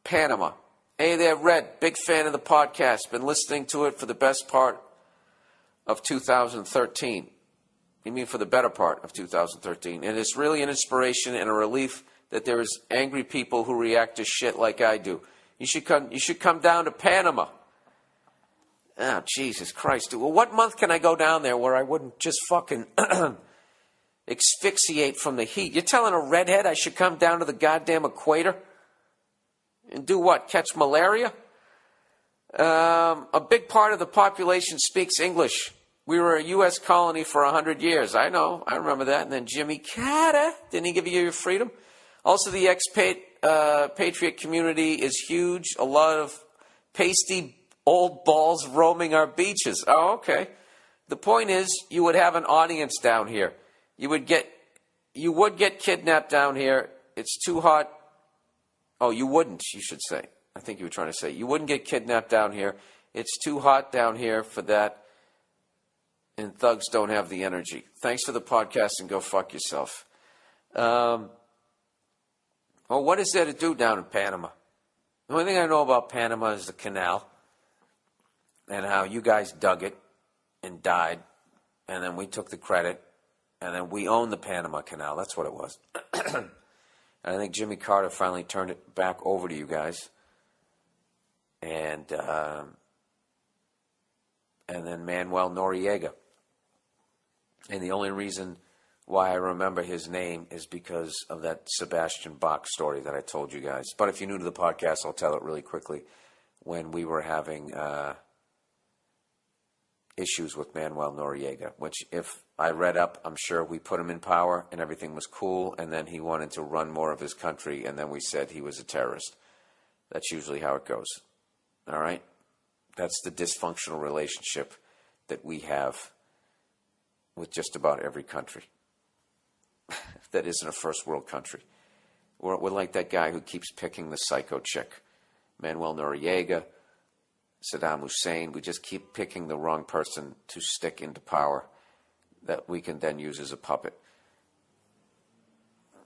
Panama. Hey there, Red. Big fan of the podcast. Been listening to it for the best part of 2013. You mean for the better part of 2013. And it's really an inspiration and a relief that there is angry people who react to shit like I do. You should come down to Panama. Oh, Jesus Christ. Well, what month can I go down there where I wouldn't just fucking asphyxiate from the heat? You're telling a redhead I should come down to the goddamn equator? And do what? Catch malaria? A big part of the population speaks English. We were a U.S. colony for 100 years. I know. I remember that. And then Jimmy Carter, didn't he give you your freedom? Also, the expatriate community is huge. A lot of pasty old balls roaming our beaches. Oh, okay. The point is, you would have an audience down here. You would get kidnapped down here. It's too hot. Oh, you wouldn't, you should say. I think you were trying to say. You wouldn't get kidnapped down here. It's too hot down here for that. And thugs don't have the energy. Thanks for the podcast and go fuck yourself. Well, what is there to do down in Panama? The only thing I know about Panama is the canal and how you guys dug it and died, and then we took the credit, and then we own the Panama Canal. That's what it was. And I think Jimmy Carter finally turned it back over to you guys. And then Manuel Noriega. And the only reason why I remember his name is because of that Sebastian Bach story that I told you guys. But if you're new to the podcast, I'll tell it really quickly. When we were having issues with Manuel Noriega, which if I read up, I'm sure we put him in power and everything was cool, and then he wanted to run more of his country, and then we said he was a terrorist. That's usually how it goes. All right? That's the dysfunctional relationship that we have with just about every country that isn't a first world country. We're like that guy who keeps picking the psycho chick. Manuel Noriega, Saddam Hussein. We just keep picking the wrong person to stick into power that we can then use as a puppet.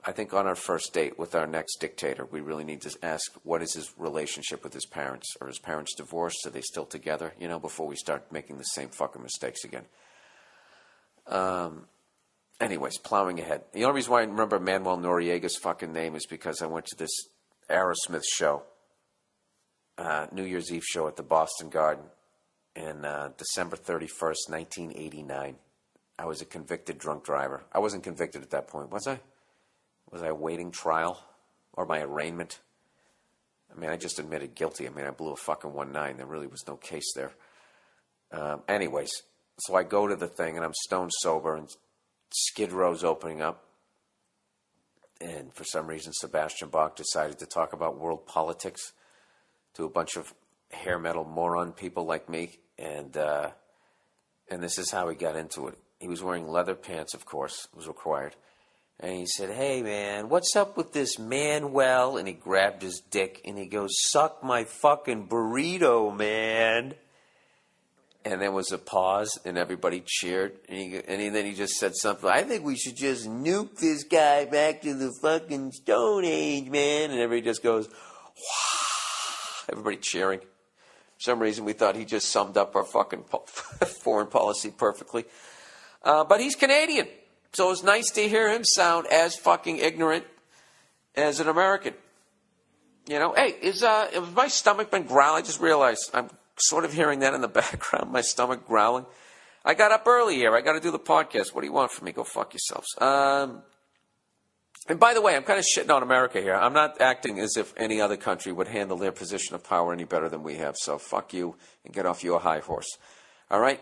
I think on our first date with our next dictator, we really need to ask, what is his relationship with his parents? Are his parents divorced? Are they still together? You know, before we start making the same fucking mistakes again. Anyways, plowing ahead. The only reason why I remember Manuel Noriega's fucking name is because I went to this Aerosmith show, New Year's Eve show at the Boston Garden in December 31st, 1989. I was a convicted drunk driver. I wasn't convicted at that point, was I? Was I awaiting trial or my arraignment? I mean, I just admitted guilty. I mean, I blew a fucking 1-9. There really was no case there. Anyways, so I go to the thing, and I'm stone sober, and Skid Row's opening up. And for some reason, Sebastian Bach decided to talk about world politics to a bunch of hair metal moron people like me. And this is how he got into it. He was wearing leather pants, of course. It was required. And he said, "Hey, man, what's up with this Manuel?" And he grabbed his dick, and he goes, "Suck my fucking burrito, man." And there was a pause, and everybody cheered. And then he just said something, "I think we should just nuke this guy back to the fucking Stone Age, man." And everybody just goes, "Wow." Everybody cheering. For some reason, we thought he just summed up our fucking foreign policy perfectly. But he's Canadian. So it's nice to hear him sound as fucking ignorant as an American. You know, hey, has my stomach been growling? I just realized I'm sort of hearing that in the background, my stomach growling. I got up early here. I got to do the podcast. What do you want from me? Go fuck yourselves. And by the way, I'm kind of shitting on America here. I'm not acting as if any other country would handle their position of power any better than we have. So fuck you and get off your high horse. All right?